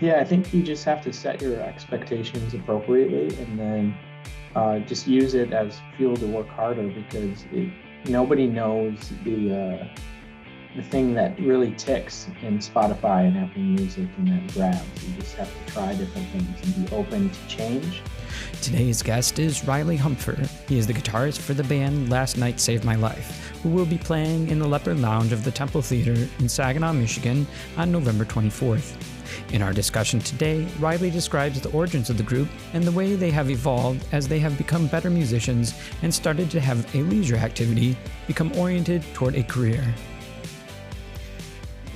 Yeah, I think you just have to set your expectations appropriately and then just use it as fuel to work harder because nobody knows the thing that really ticks in Spotify and Apple Music and that grabs. You just have to try different things and be open to change. Today's guest is Riley Hupfer. He is the guitarist for the band Last Night Saved My Life, who will be playing in the Leopard Lounge of the Temple Theater in Saginaw, Michigan on November 24th. In our discussion today, Riley describes the origins of the group and the way they have evolved as they have become better musicians and started to have a leisure activity become oriented toward a career.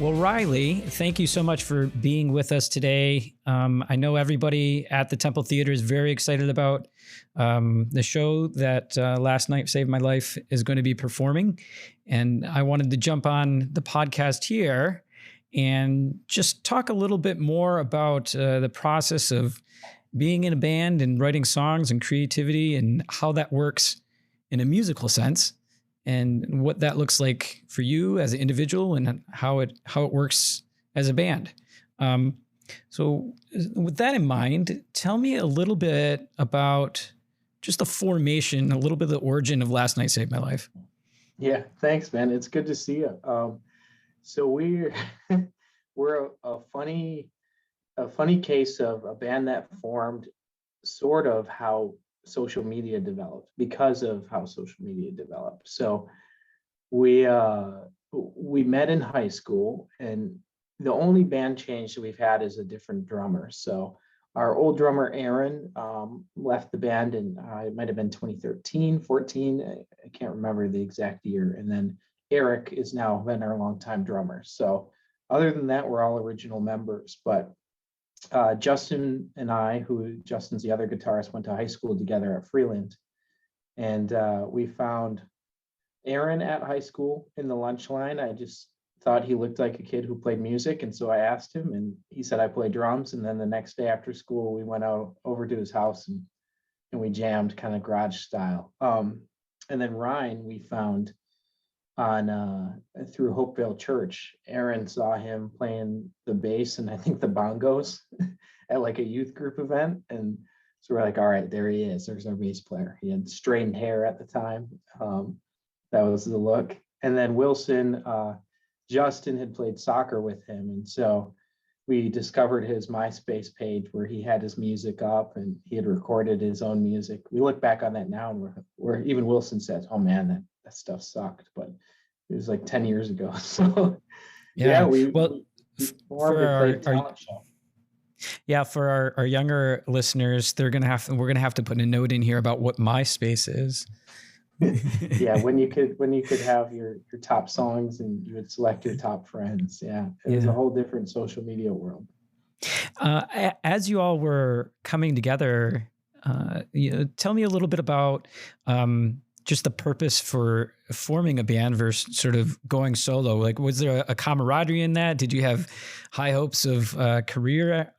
Well, Riley, thank you so much for being with us today. I know everybody at the Temple Theater is very excited about the show that Last Night Saved My Life is going to be performing. And I wanted to jump on the podcast here and just talk a little bit more about the process of being in a band and writing songs and creativity and how that works in a musical sense. And what that looks like for you as an individual and how it works as a band. So with that in mind, tell me a little bit about just the formation, a little bit of the origin of Last Night Saved My Life. Yeah, thanks, man. It's good to see you. So we're a funny case of a band that formed sort of how social media developed because of how social media developed. So we met in high school, and the only band change that we've had is a different drummer. So our old drummer Aaron left the band in it might have been 2013, 14. I can't remember the exact year. And then Eric is now been our longtime drummer. So other than that, we're all original members. But Justin and I, Justin's the other guitarist, went to high school together at Freeland. And we found Aaron at high school in the lunch line. I just thought he looked like a kid who played music. And so I asked him, and he said, I play drums. And then the next day after school, we went over to his house and we jammed kind of garage style. And then Ryan, we found through Hopevale Church. Aaron saw him playing the bass and I think the bongos at like a youth group event. And so we're like, all right, there he is. There's our bass player. He had straightened hair at the time. That was the look. And then Wilson, Justin had played soccer with him. And so we discovered his MySpace page where he had his music up and he had recorded his own music. We look back on that now and we're even Wilson says, oh man, that stuff sucked, but it was like 10 years ago. So we formed a talent show. Yeah, for our younger listeners, we're gonna have to put a note in here about what MySpace is. Yeah, when you could have your top songs and you would select your top friends. Yeah, it was a whole different social media world. As you all were coming together, tell me a little bit about just the purpose for forming a band versus sort of going solo. Like, was there a camaraderie in that? Did you have high hopes of career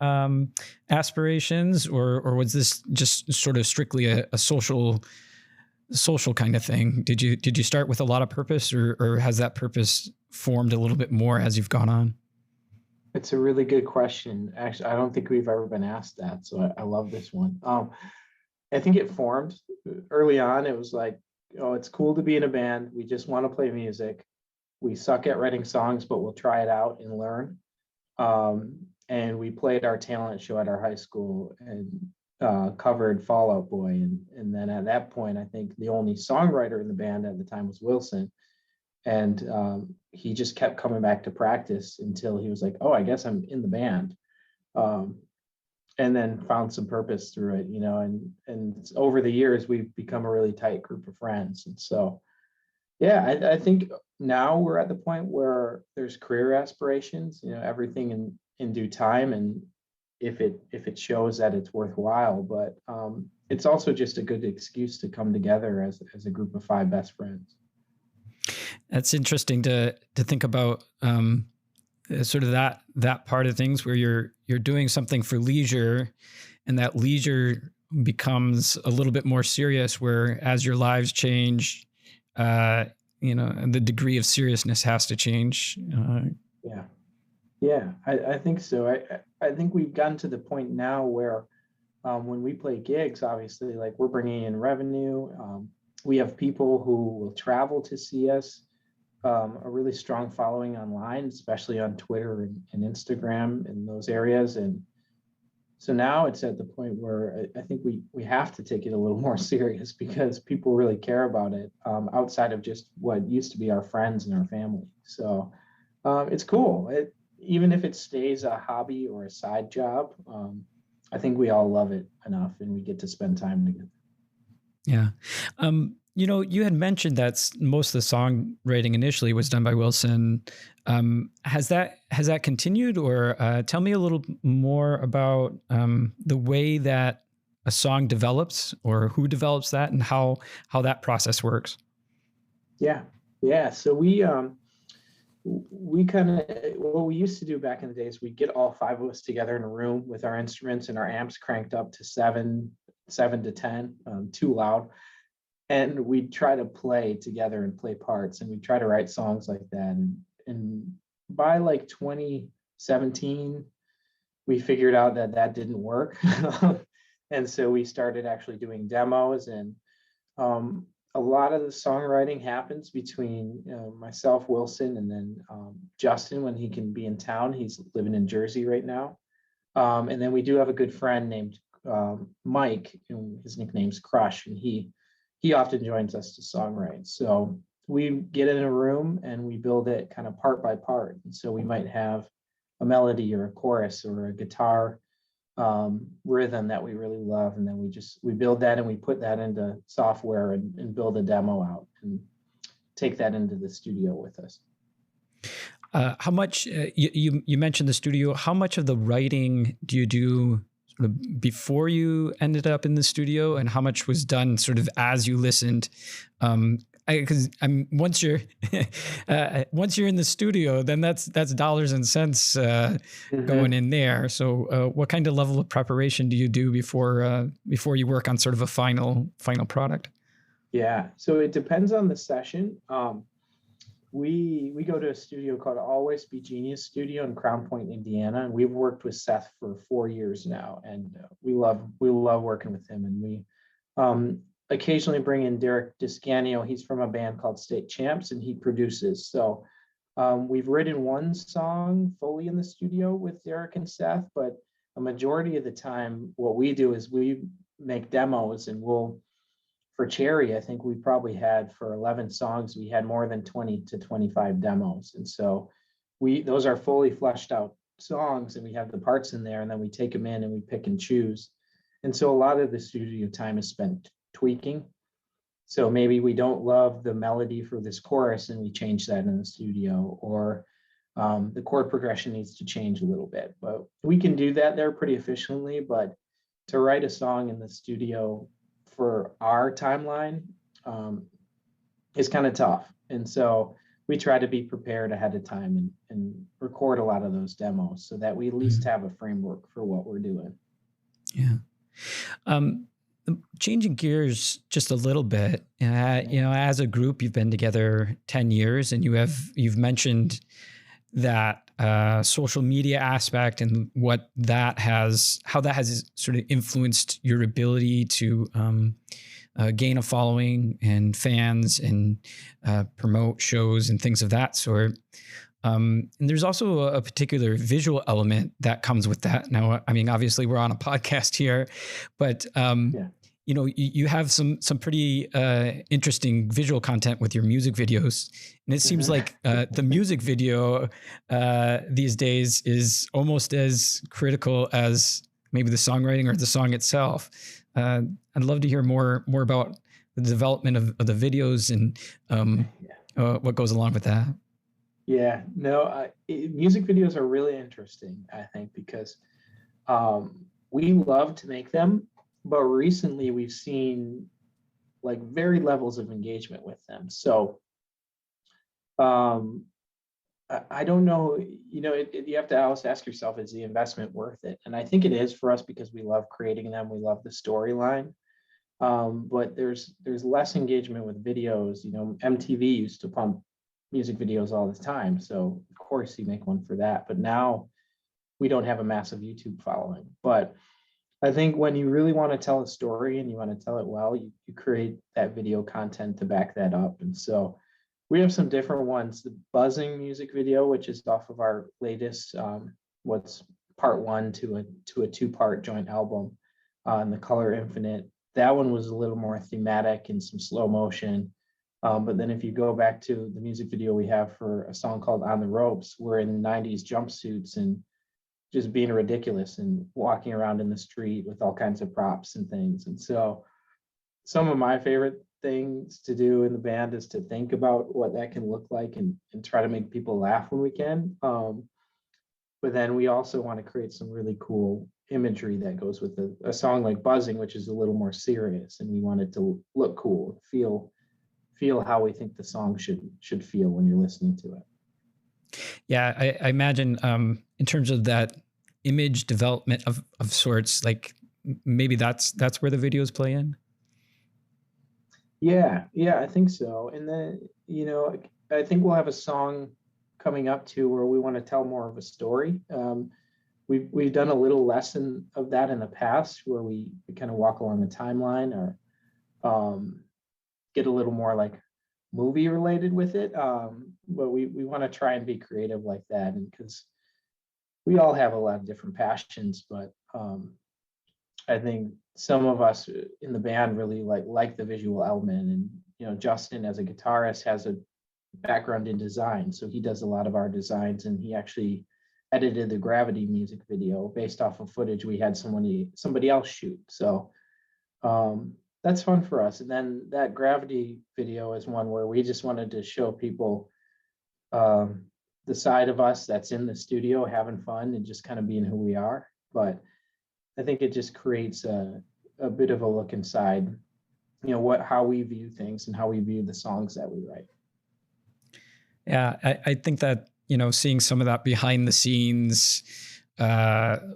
aspirations, or was this just sort of strictly a social kind of thing? Did you start with a lot of purpose, or has that purpose formed a little bit more as you've gone on? It's a really good question. Actually, I don't think we've ever been asked that, so I love this one. I think it formed early on. It was like, oh, it's cool to be in a band. We just want to play music. We suck at writing songs, but we'll try it out and learn. And we played our talent show at our high school and covered Fall Out Boy. And then at that point, I think the only songwriter in the band at the time was Wilson. And he just kept coming back to practice until he was like, oh, I guess I'm in the band. And then found some purpose through it, and over the years, we've become a really tight group of friends. And so, I think now we're at the point where there's career aspirations, everything in due time. And if it shows that it's worthwhile, but it's also just a good excuse to come together as a group of 5 best friends. That's interesting to think about. Sort of that part of things where you're doing something for leisure, and that leisure becomes a little bit more serious, where as your lives change, and the degree of seriousness has to change. Yeah, I think so. I think we've gotten to the point now where when we play gigs, obviously, like we're bringing in revenue. We have people who will travel to see us, a really strong following online, especially on Twitter and Instagram in those areas. And so now it's at the point where I think we have to take it a little more serious because people really care about it, outside of just what used to be our friends and our family. So it's cool. Even if it stays a hobby or a side job, I think we all love it enough and we get to spend time together. Yeah. You had mentioned that most of the songwriting initially was done by Wilson. Has that continued, or tell me a little more about the way that a song develops, or who develops that, and how that process works? Yeah. Yeah. So we kind of, what we used to do back in the days, we'd get all five of us together in a room with our instruments and our amps cranked up to seven to 10, too loud. And we'd try to play together and play parts, and we'd try to write songs like that. And by like 2017, we figured out that that didn't work. And so we started actually doing demos, and a lot of the songwriting happens between myself, Wilson, and then Justin when he can be in town. He's living in Jersey right now. And then we do have a good friend named Mike, and his nickname's Crush, and he often joins us to songwrite. So we get in a room and we build it kind of part by part. And so we might have a melody or a chorus or a guitar rhythm that we really love, and then we build that and we put that into software and build a demo out and take that into the studio with us. How much you mentioned the studio? How much of the writing do you do sort of before you ended up in the studio, and how much was done sort of as you listened? Because once you're in the studio, then that's dollars and cents going in there. So what kind of level of preparation do you do before you work on sort of a final product? Yeah, so it depends on the session. We go to a studio called Always Be Genius Studio in Crown Point, Indiana, and we've worked with Seth for 4 years now, and we love working with him. And we occasionally bring in Derek Discanio. He's from a band called State Champs, and he produces. So we've written one song fully in the studio with Derek and Seth, but a majority of the time, what we do is we make demos, and for Cherry, I think we probably had, for 11 songs, we had more than 20 to 25 demos. And so those are fully fleshed out songs, and we have the parts in there, and then we take them in and we pick and choose. And so a lot of the studio time is spent tweaking. So maybe we don't love the melody for this chorus and we change that in the studio, or the chord progression needs to change a little bit. But we can do that there pretty efficiently. But to write a song in the studio for our timeline is kind of tough. And so we try to be prepared ahead of time and record a lot of those demos so that we at least have a framework for what we're doing. Yeah. Changing gears just a little bit, as a group, you've been together 10 years, and you've mentioned that social media aspect and how that has sort of influenced your ability to gain a following and fans and promote shows and things of that sort. And there's also a particular visual element that comes with that. Now, I mean, obviously we're on a podcast here, but you have some pretty interesting visual content with your music videos. And it seems like the music video these days is almost as critical as maybe the songwriting or the song itself. I'd love to hear more about the development of the videos and what goes along with that. Yeah, no, music videos are really interesting, I think, because we love to make them, but recently we've seen like varied levels of engagement with them. So I don't know, you have to always ask yourself, is the investment worth it? And I think it is for us because we love creating them. We love the storyline. But there's less engagement with videos. MTV used to pump music videos all the time. So of course you make one for that. But now we don't have a massive YouTube following. But I think when you really want to tell a story and you want to tell it well, you create that video content to back that up. And so we have some different ones. The Buzzing music video, which is off of our latest, what's part one to a two-part joint album, and The Color Infinite. That one was a little more thematic and some slow motion. But then if you go back to the music video we have for a song called On the Ropes, we're in 90s jumpsuits and just being ridiculous and walking around in the street with all kinds of props and things. And so some of my favorite things to do in the band is to think about what that can look like and try to make people laugh when we can. But then we also want to create some really cool imagery that goes with a song like Buzzing, which is a little more serious, and we want it to look cool, feel how we think the song should feel when you're listening to it. Yeah, I imagine in terms of that image development of sorts, like maybe that's where the videos play in. Yeah, I think so. And then, I think we'll have a song coming up too where we want to tell more of a story. We've done a little lesson of that in the past where we kind of walk along a timeline or get a little more like movie related with it. But we want to try and be creative like that, and because we all have a lot of different passions, but I think some of us in the band really like the visual element. And Justin, as a guitarist, has a background in design, so he does a lot of our designs, and he actually edited the Gravity music video based off of footage we had somebody else shoot. So that's fun for us. And then that Gravity video is one where we just wanted to show people the side of us that's in the studio having fun and just kind of being who we are. But I think it just creates a bit of a look inside, how we view things and how we view the songs that we write. Yeah, I think that, seeing some of that behind the scenes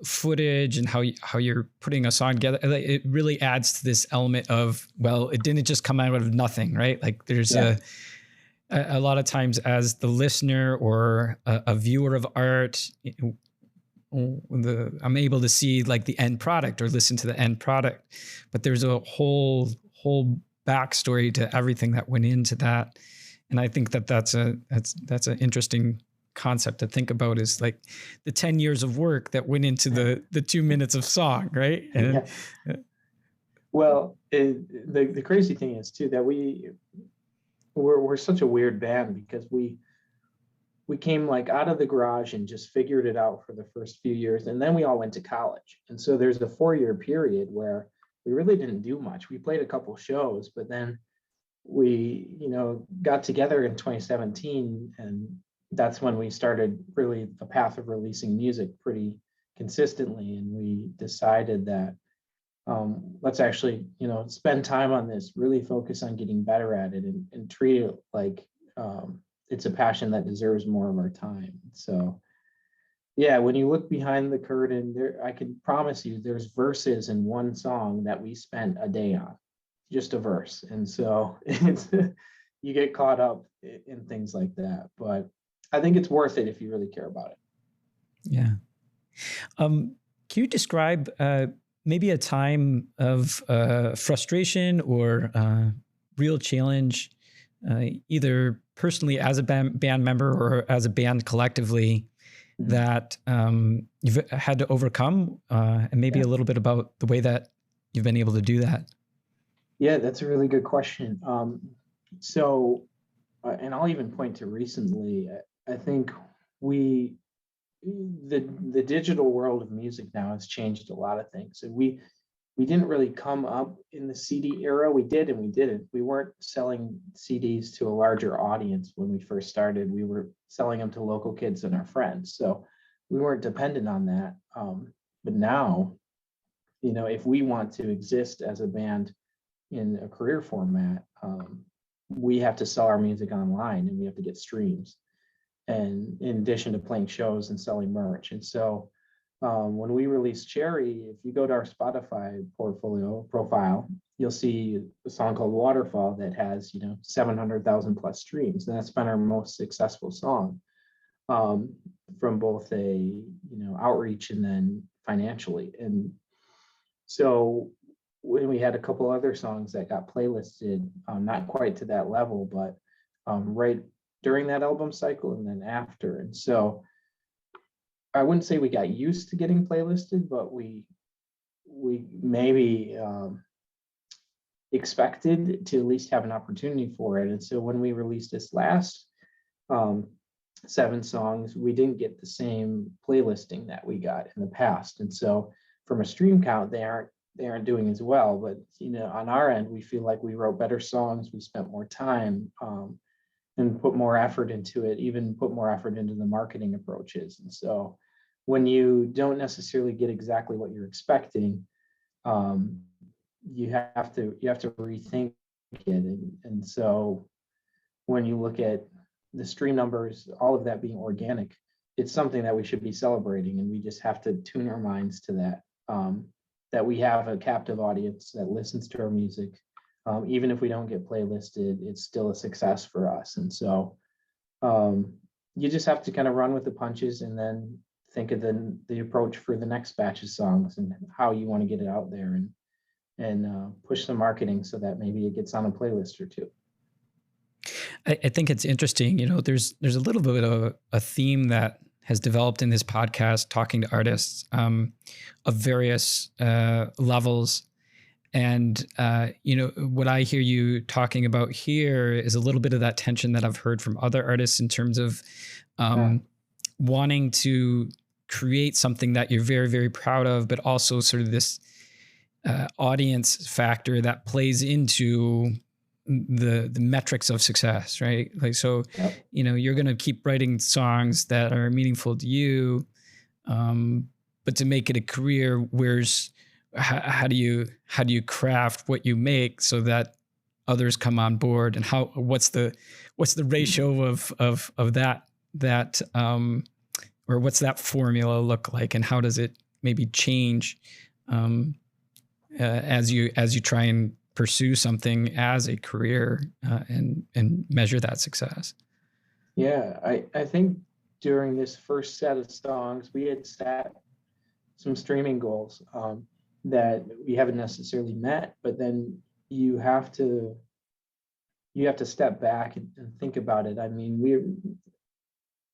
footage and how you're putting a song together, it really adds to this element of, well, it didn't just come out of nothing, right? Like there's a lot of times as the listener or a viewer of art, I'm able to see like the end product or listen to the end product, but there's a whole backstory to everything that went into that. And I think that's an interesting concept to think about, is like the 10 years of work that went into the 2 minutes of song, right? And, Well, the crazy thing is too that we're such a weird band because we came like out of the garage and just figured it out for the first few years, and then we all went to college. And so there's a 4-year period where we really didn't do much. We played a couple shows, but then we got together in 2017, and that's when we started really the path of releasing music pretty consistently. And we decided that let's actually spend time on this, really focus on getting better at it, and treat it like it's a passion that deserves more of our time. So yeah, when you look behind the curtain, I can promise you there's verses in one song that we spent a day on, just a verse. And so you get caught up in things like that, but I think it's worth it if you really care about it. Yeah. Can you describe maybe a time of frustration or real challenge, either personally as a band member or as a band collectively, that you've had to overcome, and maybe a little bit about the way that you've been able to do that? Yeah, that's a really good question. So, and I'll even point to recently, I think the digital world of music now has changed a lot of things. And we didn't really come up in the CD era. We did and we didn't. We weren't selling CDs to a larger audience when we first started. We were selling them to local kids and our friends. So we weren't dependent on that. But now, if we want to exist as a band in a career format, we have to sell our music online and we have to get streams, and in addition to playing shows and selling merch. And so when we released Cherry, if you go to our Spotify profile, you'll see a song called Waterfall that has 700,000 plus streams, and that's been our most successful song. from both a outreach and then financially. And so when we had a couple other songs that got playlisted, not quite to that level, but right during that album cycle and then after. And so I wouldn't say we got used to getting playlisted, but we maybe expected to at least have an opportunity for it. And so when we released this last 7 songs, we didn't get the same playlisting that we got in the past. And so from a stream count, they aren't doing as well. But on our end, we feel like we wrote better songs, we spent more time, and put more effort into it, even put more effort into the marketing approaches. And so when you don't necessarily get exactly what you're expecting, you have to rethink it. And so when you look at the stream numbers, all of that being organic, it's something that we should be celebrating, and we just have to tune our minds to that, that we have a captive audience that listens to our music. Even if we don't get playlisted, it's still a success for us. And so you just have to kind of run with the punches and then think of the approach for the next batch of songs and how you want to get it out there, and push the marketing so that maybe it gets on a playlist or two. I think it's interesting. There's a little bit of a theme that has developed in this podcast, talking to artists of various levels. And, what I hear you talking about here is a little bit of that tension that I've heard from other artists in terms of wanting to create something that you're very, very proud of, but also sort of this audience factor that plays into the metrics of success, right? Like, so, Yep. You're going to keep writing songs that are meaningful to you, but to make it a career, how do you craft what you make so that others come on board, and what's the ratio of that or what's that formula look like, and how does it maybe change as you try and pursue something as a career, and measure that success? Yeah, I think during this first set of songs, we had set some streaming goals that we haven't necessarily met, but then you have to step back and think about it. I mean,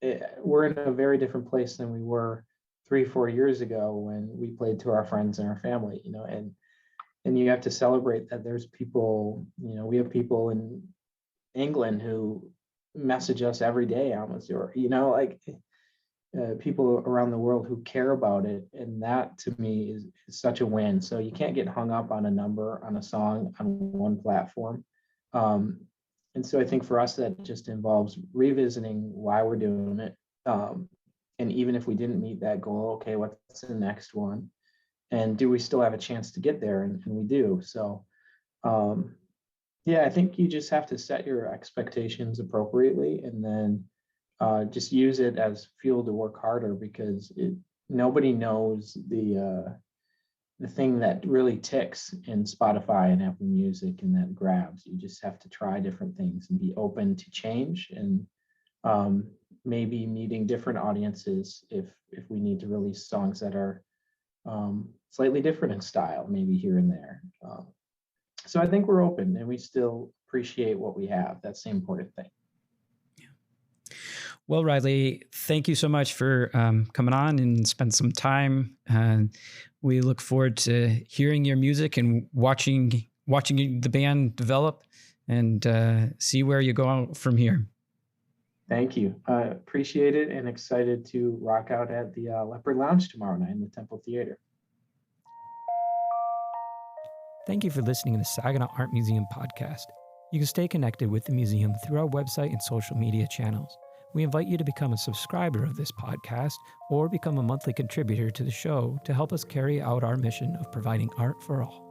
we're in a very different place than we were 3-4 years ago when we played to our friends and our family, and you have to celebrate that there's people, we have people in England who message us every day almost, or people around the world who care about it. And that to me is such a win. So you can't get hung up on a number on a song on one platform. And so I think for us, that just involves revisiting why we're doing it. And even if we didn't meet that goal, okay, what's the next one? And do we still have a chance to get there? And we do. So I think you just have to set your expectations appropriately, and then just use it as fuel to work harder, because nobody knows the thing that really ticks in Spotify and Apple Music and that grabs. You just have to try different things and be open to change, and maybe meeting different audiences if we need to release songs that are slightly different in style, maybe here and there. So I think we're open, and we still appreciate what we have. That's the important thing. Well, Riley, thank you so much for coming on and spend some time. We look forward to hearing your music and watching the band develop, and see where you go from here. Thank you. Appreciate it, and excited to rock out at the Leopard Lounge tomorrow night in the Temple Theater. Thank you for listening to the Saginaw Art Museum podcast. You can stay connected with the museum through our website and social media channels. We invite you to become a subscriber of this podcast or become a monthly contributor to the show to help us carry out our mission of providing art for all.